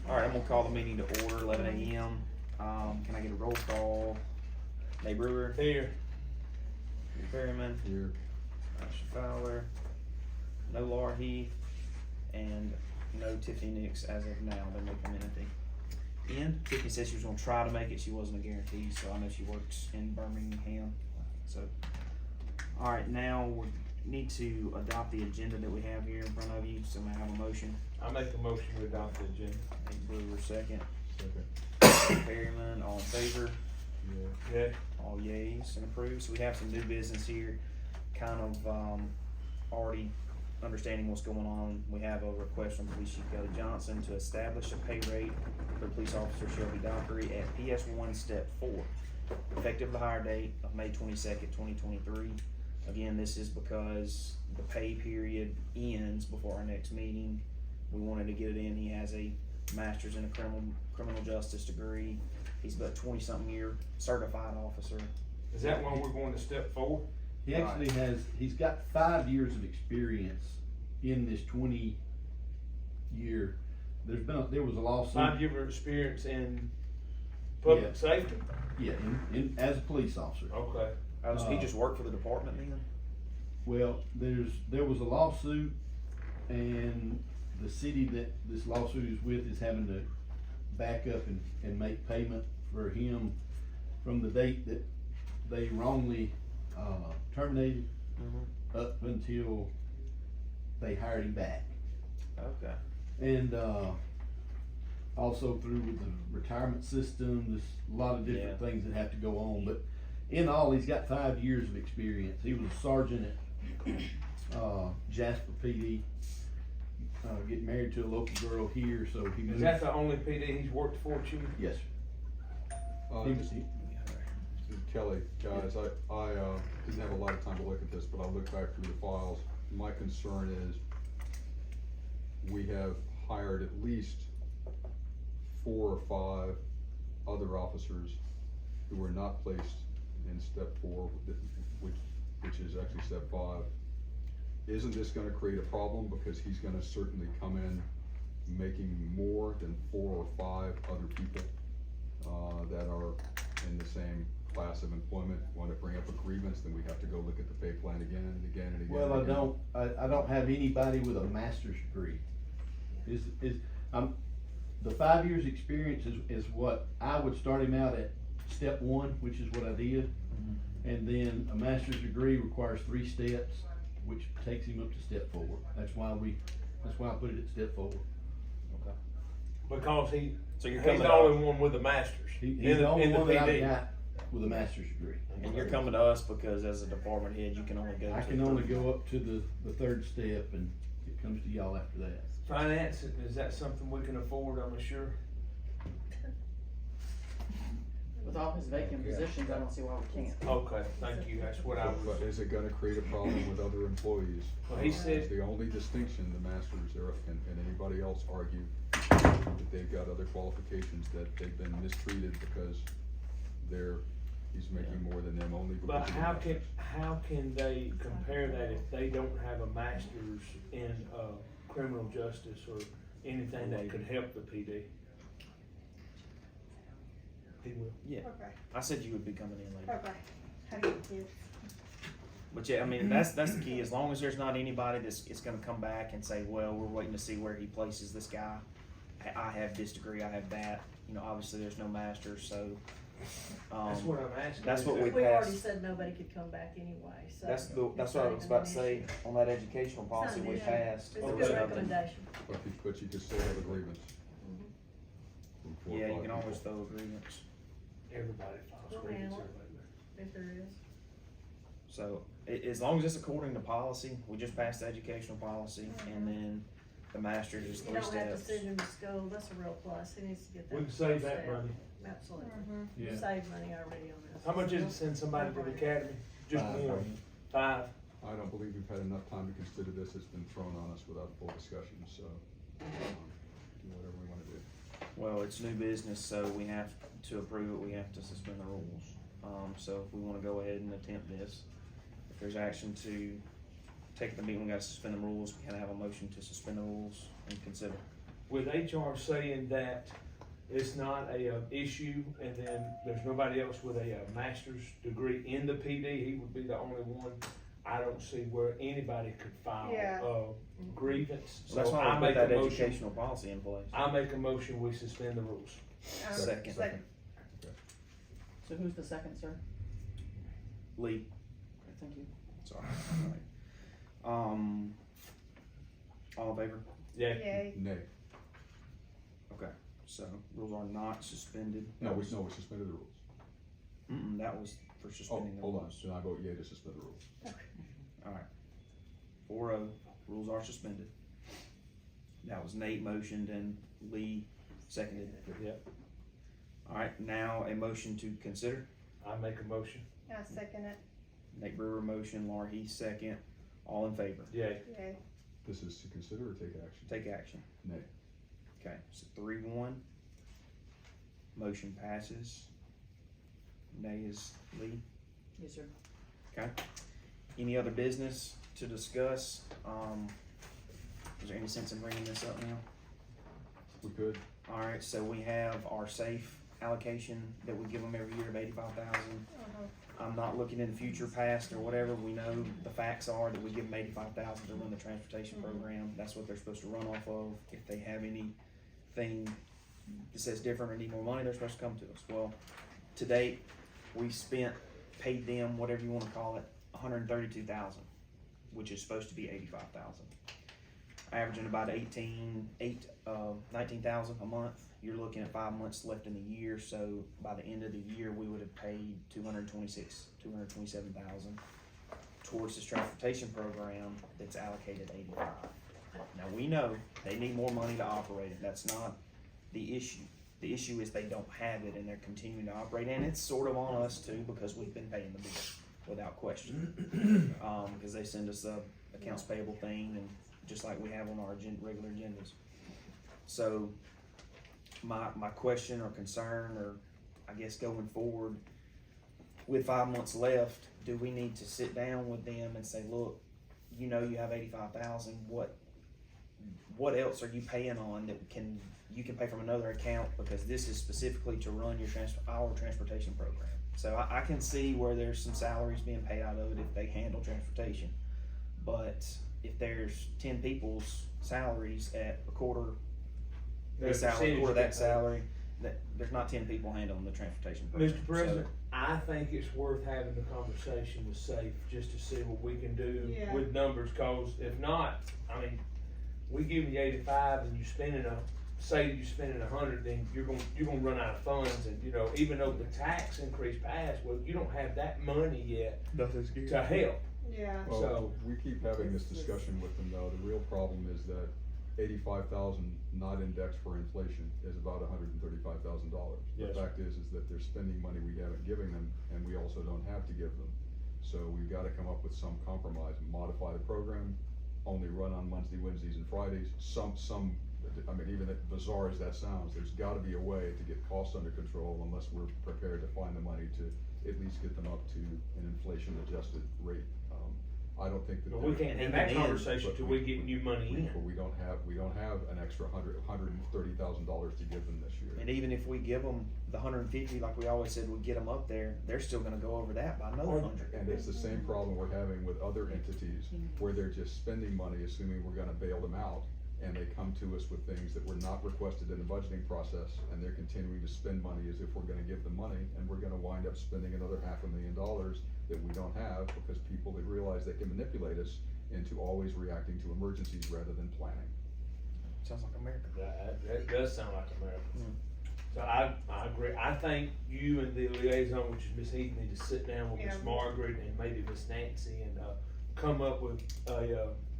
Alright, I'm gonna call the meeting to order, 11 a.m. Can I get a roll call? Nate Brewer? Here. Lee Perryman? Here. Ashley Fowler? No Laura Heath? And no Tiffany Nix as of now, they're making anything. Ian, Tiffany said she was gonna try to make it, she wasn't a guarantee, so I know she works in Birmingham, so. Alright, now we need to adopt the agenda that we have here in front of you, so may I have a motion? I make a motion to adopt the agenda. Nate Brewer, second. Second. Perryman, all in favor? Yeah. Yeah. All yeas and approved. So we have some new business here, kind of already understanding what's going on. We have a request from Police Chief Kelly Johnson to establish a pay rate for Police Officer Shelby Dockery at PS1 Step 4, effective the hire date of May 22nd, 2023. Again, this is because the pay period ends before our next meeting. We wanted to get it in. He has a master's in a criminal justice degree. He's about 20-something year certified officer. Is that when we're going to step 4? He actually he's got 5 years of experience in this 20-year. There was a lawsuit. 5 years of experience in public safety? Yeah, as a police officer. Okay. He just worked for the department then? Well, there was a lawsuit, and the city that this lawsuit is with is having to back up and make payment for him from the date that they wrongly terminated up until they hired him back. Okay. And also through with the retirement system, there's a lot of different things that have to go on. But in all, he's got 5 years of experience. He was a sergeant at Jasper PD. Getting married to a local girl here, so he moved. Is that the only PD he's worked for, Chief? Yes, sir. Kelly, guys, I didn't have a lot of time to look at this, but I looked back through the files. My concern is we have hired at least 4 or 5 other officers who were not placed in step 4, which is actually step 5. Isn't this gonna create a problem, because he's gonna certainly come in making more than 4 or 5 other people that are in the same class of employment? Want to bring up a grievance, then we have to go look at the pay plan again and again and again. Well, and again. I don't have anybody with a master's degree. The 5 years experience is what I would start him out at step 1, which is what I did. And then a master's degree requires 3 steps, which takes him up to step 4. That's why I put it at step 4. Okay. Because he's you're the coming only one with a master's. He's in the only one that I've PD. got with a master's degree. And you're coming to us because as a department head, you can only go. I can only go up to the 3rd step, and it comes to y'all after that. Finance, is that something we can afford, I'm sure? With all his vacant positions, I don't see why we can't. Okay, thank you, that's what I was. But is it gonna create a problem with other employees? Well, he said- Is the only distinction the masters and anybody else argue that they've got other qualifications, that they've been mistreated because he's making more than them only because. But of the how can they compare that if they don't have a master's in criminal justice or anything that could help the PD? He will. Yeah. Okay, I said you would be coming in later. okay. How do you kids? But yeah, I mean, that's the key. As long as there's not anybody that's gonna come back and say, well, we're waiting to see where he places this guy. I have this degree, I have that. You know, obviously there's no masters, so. That's what I'm asking. That's what Is we that- We already passed. said nobody could come back anyway, so. That's what I was it's not about to even say, an issue. on that educational policy It's we not an issue. passed. It's a there was good nothing. recommendation. But you can still have a grievance. from 4 or Yeah, you 5 can always people. throw agreements. Everybody files We'll grievances handle it. everywhere. If there is. So, as long as it's according to policy, we just passed the educational policy, and then the master's is You 3 don't have to steps. send him to school, that's a real plus, he needs to get that. We can save that step. money. Absolutely. Yeah. You saved money already on this. How much is it to send somebody to the academy? Just 5. one? 5? I don't believe we've had enough time to consider this. It's been thrown on us without full discussion, so, do whatever we wanna do. Well, it's new business, so we have to approve it, we have to suspend the rules. So if we wanna go ahead and attempt this, if there's action to take the meeting, we gotta suspend the rules, we gotta have a motion to suspend the rules and consider. with HR saying that it's not a issue, and then there's nobody else with a master's degree in the PD, he would be the only one. I don't see where anybody could file Yeah. a grievance, So that's so why I I make put a that motion, educational policy in place. I make a motion, we suspend the rules. Second. So who's the second, sir? Lee, Okay, thank you. sorry. All in favor? Yeah, Yay. Nay. Okay, so rules are not suspended. No, we suspended the rules. That was for Oh, suspending the hold on, rules. then I vote yea to suspend the rules. Alright. 4-0, rules are suspended. That was Nate motioned and Lee seconded. Yep. Alright, now a motion to consider. I make a motion, I second it. Nate Brewer motion, Laura Heath second. All in favor? yay. Yay. This is to consider or take action? Take action. Nay. Okay, so 3-1. Motion passes. Nay is Lee. Yes, sir. Okay. Any other business to discuss? Is there any sense in bringing this up now? We could, Alright, so we have our safe allocation that we give them every year of 85,000. I'm not looking in the future past or whatever, we know the facts are that we give them 85,000 to run the transportation program, that's what they're supposed to run off of. If they have anything that says different or need more money, they're supposed to come to us. Well, to date, we've paid them, whatever you wanna call it, 132,000, which is supposed to be 85,000. Averaging about 19,000 a month. You're looking at 5 months left in the year, so by the end of the year, we would have paid 227,000 towards this transportation program that's allocated 85. Now, we know they need more money to operate it, that's not the issue. The issue is they don't have it and they're continuing to operate, and it's sort of on us too, because we've been paying the bill, without question. Because they send us a accounts payable thing, and just like we have on our regular agendas. So, my question or concern, or I guess going forward, with 5 months left, do we need to sit down with them and say, look, you know you have 85,000, what else are you paying on that you can pay from another account, because this is specifically to run our transportation program. So I can see where there's some salaries being paid out of it if they handle transportation, but if there's 10 people's salaries at a quarter this salary, quarter that salary, that there's not 10 people handling the transportation program. Mr. President, I think it's worth having the conversation with SAFE just to see what we can do Yeah. with numbers, cause if not, I mean, we give you 85 and you're spending say you're spending 100, then you're gonna run out of funds, and even though the tax increase passed, well, you don't have that money yet to help. Yeah. well, So- we keep having this discussion with them though, the real problem is that 85,000 not indexed for inflation is about $135,000. Yes. The fact is that they're spending money we haven't given them, and we also don't have to give them. So we've gotta come up with some compromise, modify the program, only run on Monday, Wednesdays, and Fridays, I mean, even as bizarre as that sounds, there's gotta be a way to get costs under control unless we're prepared to find the money to at least get them up to an inflation-adjusted rate. I don't think that. But we can't have that Even then, conversation till we get new money in. But we don't have an extra $130,000 to give them this year. And even if we give them the 150, like we always said, we get them up there, they're still gonna go over that by another 100. And it's the same problem we're having with other entities, where they're just spending money assuming we're gonna bail them out, and they come to us with things that were not requested in the budgeting process, and they're continuing to spend money as if we're gonna give them money, and we're gonna wind up spending another $500,000 that we don't have, because people that realize they can manipulate us into always reacting to emergencies rather than planning. Sounds like America. That does sound like America. Mm. So I agree. I think you and the liaison, which is Miss Heath, need to sit down with Miss Yeah. Margaret and maybe Miss Nancy and come up with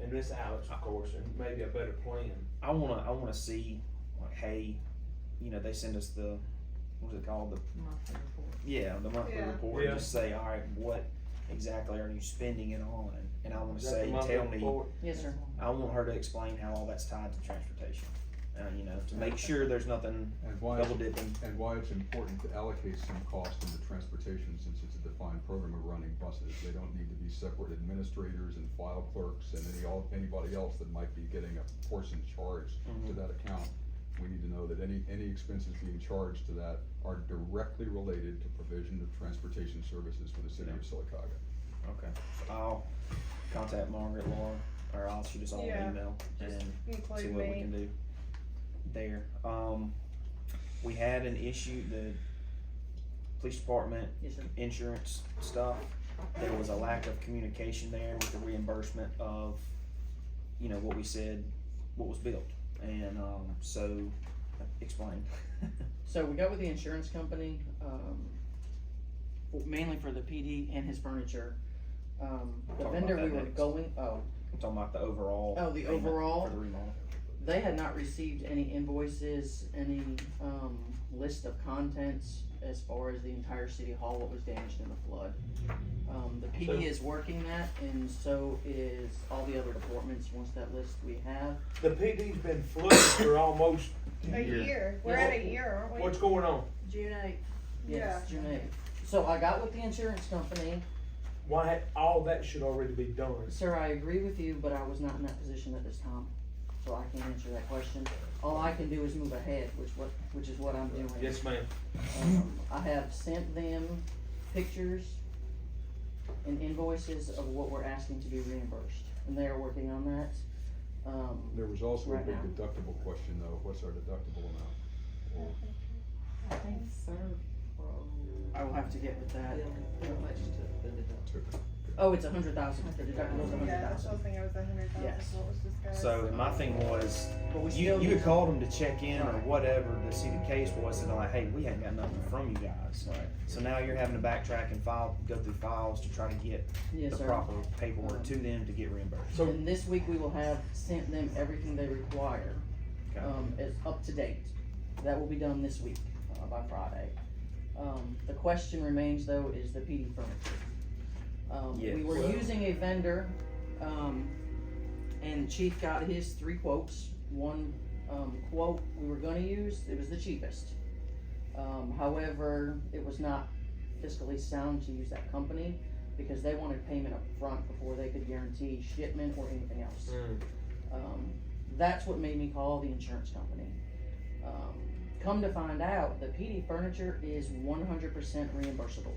and Miss Alex, of course, and maybe a better plan. I wanna see, like, hey, they send us the, what is it called, the Monthly report. monthly Yeah. report, Yeah. and just say, alright, what exactly are you spending it on? And I wanna Is that say, the monthly tell me, report? Yes, sir. I want her to explain how all that's tied to transportation. you know, to make sure there's nothing And why, double dipping. and why it's important to allocate some cost into transportation, since it's a defined program of running buses. They don't need to be separate administrators and file clerks and anybody else that might be getting a portion charged to that account. We need to know that any expenses being charged to that are directly related to provision of transportation services for the city of Sylacauga. Okay, so I'll contact Margaret, Laura, or I'll shoot us all Yeah, an email just and see include what we me. can do there. We had an issue, the police department Yes, sir. insurance stuff. There was a lack of communication there with the reimbursement of, you know, what we said, what was built. And, so, explain. So we got with the insurance company, mainly for the PD and his furniture. The Talk vendor about we that were next. going, I'm talking about the overall. Oh, the payment overall? For the remodel. they had not received any invoices, any, list of contents as far as the entire city hall, what was damaged in the flood. The PD is working that, and so is all the other departments, once that list we have. The PD's been flooded for almost, A year, we're at a year, aren't we? what's going on? June 8th. Yes, June 8th. So I got with the insurance company. Why, all that should already be done. Sir, I agree with you, but I was not in that position at this time, so I can't answer that question. All I can do is move ahead, which is what I'm doing. Yes, ma'am. I have sent them pictures and invoices of what we're asking to be reimbursed, and they are working on that. There was also a Right big now. deductible question though, what's our deductible amount? I think so. I will have to get with that. Two. Oh, it's 100,000, the deductible's Yeah, that's 100,000. what I was thinking, it was 100,000, Yes. what was discussed. So, and my thing was, But we you still had need- called them to check in or Right. whatever the city case was, and they're like, hey, we hadn't got nothing from you guys. Right. So now you're having to backtrack and go through files to try to get Yes, the sir. proper paperwork to them to get reimbursed. So, And this week we will have sent them everything they require, Okay. as up to date. That will be done this week, by Friday. The question remains though, is the PD furniture. We were Yes. using a vendor, and Chief got his 3 quotes. One, quote we were gonna use, it was the cheapest. However, it was not fiscally sound to use that company because they wanted payment up front before they could guarantee shipment or anything else. That's what made me call the insurance company. Come to find out, the PD furniture is 100% reimbursable.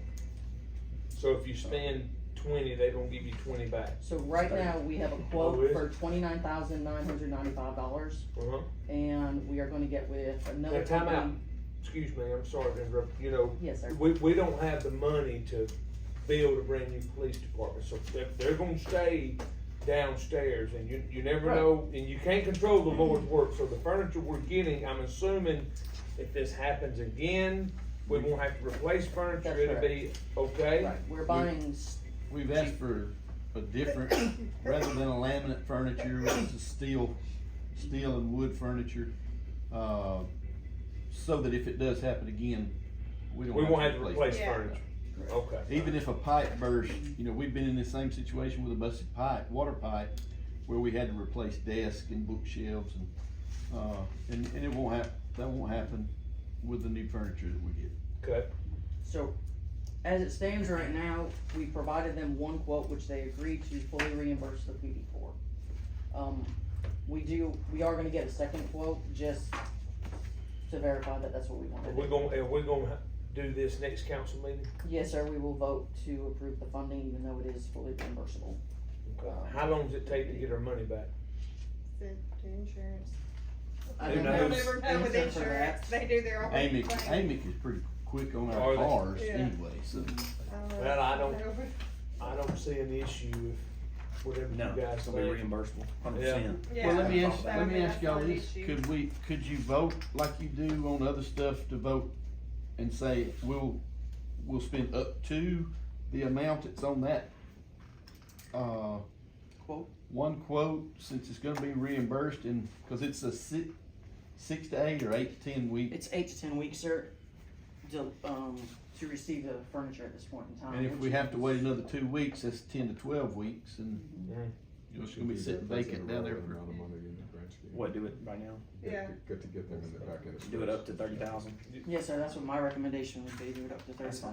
so if you spend 20, they gonna give you 20 back. So right now, we have a Oh, quote is for $29,995, Uh-huh. and we are gonna get with another Now, time out. company. Excuse me, I'm sorry to interrupt, you know, Yes, sir. we don't have the money to build a brand new police department, so they're gonna stay downstairs, and you never Right. know, and you can't control the Lord's work, so the furniture we're getting, I'm assuming if this happens again, we won't have to replace furniture, That's it'll be okay? Right, we're buying, We've asked for a different, rather than a laminate furniture, it's a steel and wood furniture. So that if it does happen again, we We won't have to replace Yeah. furniture, okay. Even if a pipe burst, you know, we've been in the same situation with a busted pipe, water pipe, where we had to replace desk and bookshelves and it won't that won't happen with the new furniture that we get. Okay, so, as it stands right now, we provided them 1 quote, which they agreed to fully reimburse the PD for. We are gonna get a 2nd quote, just to verify that that's what we want to do. are we gonna do this next council meeting? Yes, sir, we will vote to approve the funding, even though it is fully reimbursable. Okay. How long does it take to get our money back? To insurance. I Who don't knows? They'll know. never know with Answer for insurance, that. they do their own Amic thing. is pretty quick on Are our they? cars Yeah. anyway, so. Well, I don't see an issue with whatever you No, guys it's gonna be think. reimbursable, 100%. Yeah. Well, let me I ask, thought let me that. ask y'all That's not an this, issue. could you vote like you do on other stuff to vote and say, we'll spend up to the amount that's on that, Quote? 1 quote, since it's gonna be reimbursed and, cause it's a 6 to 8 or 8 to 10 week. It's 8 to 10 weeks, sir, to receive the furniture at this point in time. And if we have to wait another 2 weeks, that's 10 to 12 weeks and, It's gonna be sitting vacant down there for. Amount of money in the grand scheme. What, do it right now? Yeah. Good to get them in the back end. of Do it space. up to 30,000? Yes, sir, that's what my recommendation would be, do it up to That's fine.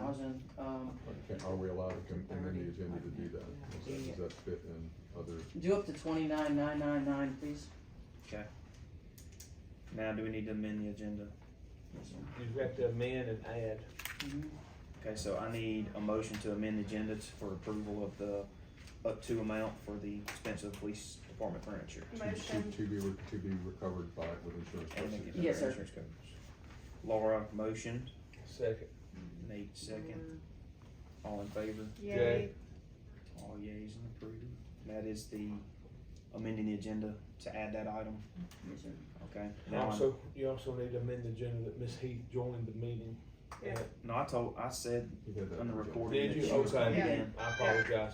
30,000, Are we allowed to amend the agenda to do that? Does that fit in other? do up to 29,999, please. Okay. Now, do we need to amend the agenda? Yes, sir. You've got to amend and add. Mhm. Okay, so I need a motion to amend the agenda for approval of the up to amount for the expense of the police department furniture. Motion. To be recovered by, with insurance And proceeds. the Yes, sir. insurance coverage. Laura, motion. Second. Nate, second. All in favor? Yay. All yeas and approved. That is the amending the agenda to add that item, Yes, sir. okay? Now, Also, you also need to amend the agenda that Ms. Heath joined the meeting. Yeah. no, I said You had that on the agenda. recording Did that you? she was Okay. coming Yeah. in. I apologize.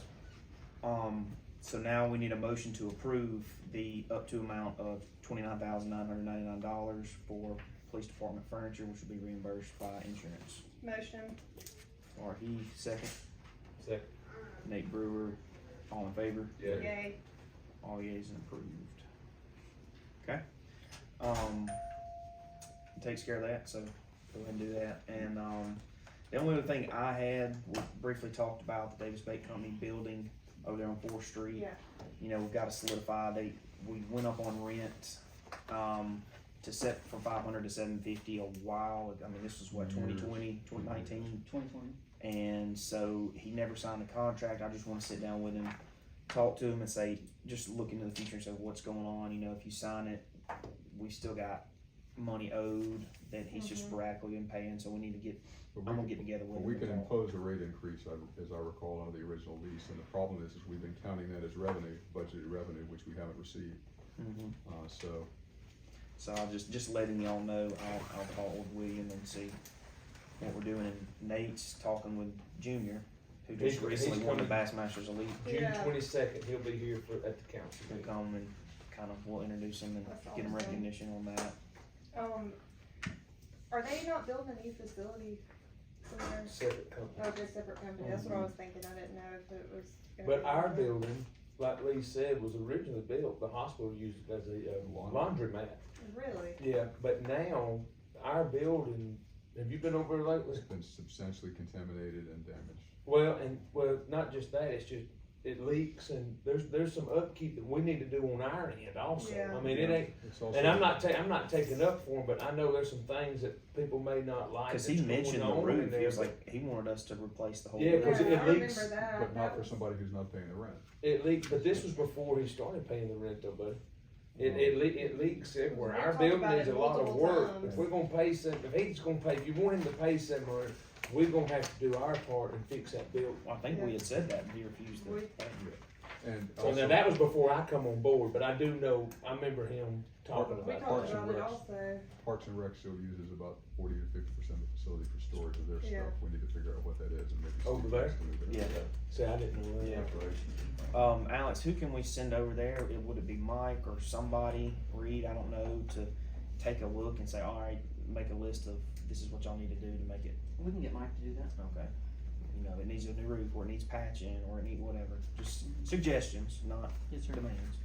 So now we need a motion to approve the up to amount of $29,999 for police department furniture, which will be reimbursed by insurance. Motion. Or he, second. Second. Nate Brewer, all in favor? Yay. All yeas and approved. Okay. Takes care of that, so go ahead and do that. And, the only other thing I had, we briefly talked about the Davis Bait Company building over there on 4th Street. Yeah. You know, we've got to solidify, we went up on rent, to set from 500 to 750 a while, I mean, this was what, 2020, 2019? 2020. And so he never signed the contract. I just want to sit down with him, talk to him and say, just look into the future and say what's going on. You know, if you sign it, we still got money owed that he's just sporadically been paying, so we need to get, But I'm gonna get together with him. We can and talk. impose a rate increase, as I recall, under the original lease, and the problem is we've been counting that as revenue, budgeted revenue, which we haven't received, Mhm. so. So I'll just letting y'all know, I'll call with William and see what we're doing. And Nate's talking with Junior, who just He's recently won the coming. Bassmasters Elite. June Yeah. 22nd, he'll be here at the council He'll meeting. come and kind of, we'll introduce him and That's get him awesome. recognition on that. Are they not building a new facility somewhere? Separate company. Oh, just separate company, that's what I was thinking, I didn't know if it was. gonna But be- our building, like Lee said, was originally built, the hospital used it as a laundromat. Really? Yeah, but now, our building, have you been over there lately? It's been substantially contaminated and damaged. Well, not just that, it's just, it leaks and there's some upkeep that we need to do on our end also. Yeah. I mean, it ain't, It's also. and I'm not taking up for him, but I know there's some things that people may not like. Cause that's he going mentioned the on in roof, he there, was but like, he wanted us to replace the whole Yeah, roof. 'cause Yeah, it I leaks, remember that. But not That for was- somebody who's not paying the rent. It leaks, but this was before he started paying the rent though, buddy. It leaks everywhere. We Our talked building about needs it a lot of multiple work. times. If we're gonna pay some, if he's gonna pay, if you want him to pay some, or we're gonna have to do our part and fix that building. Well, I think we had said that and he refused to We- pay. And So also, now that was before I come on board, but I do know, I remember him talking We about talked that. Parks and about it Recs. also, Parks and Rec still uses about 40 to 50% of the facility for storage of their Yeah. stuff. We need to figure out what that is and maybe. Over Steve there? needs to move it. Yeah. See, I didn't know that. Yeah. Alex, who can we send over there? Would it be Mike or somebody, Reed, I don't know, to take a look and say, alright, make a list of, this is what y'all need to do to make it, We can get Mike to do that. okay? You know, it needs a new roof, or it needs patching, or it needs whatever, just suggestions, not Yes, sir. demands.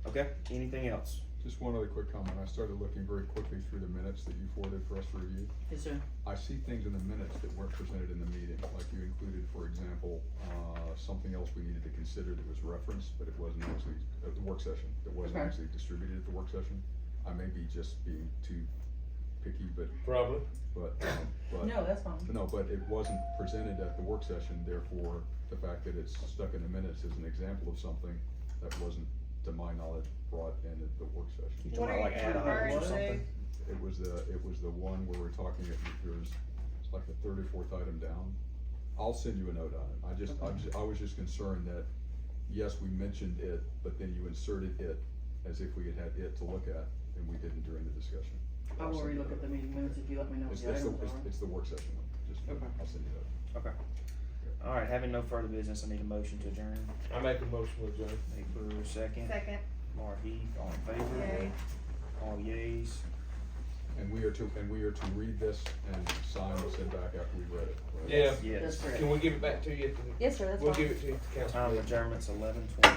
Okay, anything else? Just one other quick comment. I started looking very quickly through the minutes that you forwarded for us to review. Yes, sir. I see things in the minutes that weren't presented in the meeting, like you included, for example, something else we needed to consider that was referenced, but it wasn't actually, at the work session, that wasn't Okay. actually distributed at the work session. I may be just being too picky, but, Probably. but. No, that's fine. No, but it wasn't presented at the work session, therefore, the fact that it's stuck in the minutes is an example of something that wasn't, to my knowledge, brought in at the work session. You What talking are about like you ad items referring or to? something? It was the one where we're talking, it's like the third or fourth item down. I'll send you a note on it. I was just concerned that, yes, we mentioned it, but then you inserted it as if we had had it to look at, and we didn't during the discussion. I will relook at the meeting minutes if you let me know what It's the items are. it's the work session, just, Okay. I'll send you that. Okay. Alright, having no further business, I need a motion to adjourn. I make a motion with Joe. Nate Brewer, second. second, Laura Heath, all in favor? Yay. All yeas. And we are to read this and sign and send back after we've read it. right? Yeah. That's Yes. correct. Can we give it back to you at the, Yes, sir, that's we'll fine. give it to you at the council Time of meeting. adjournment's 11:20.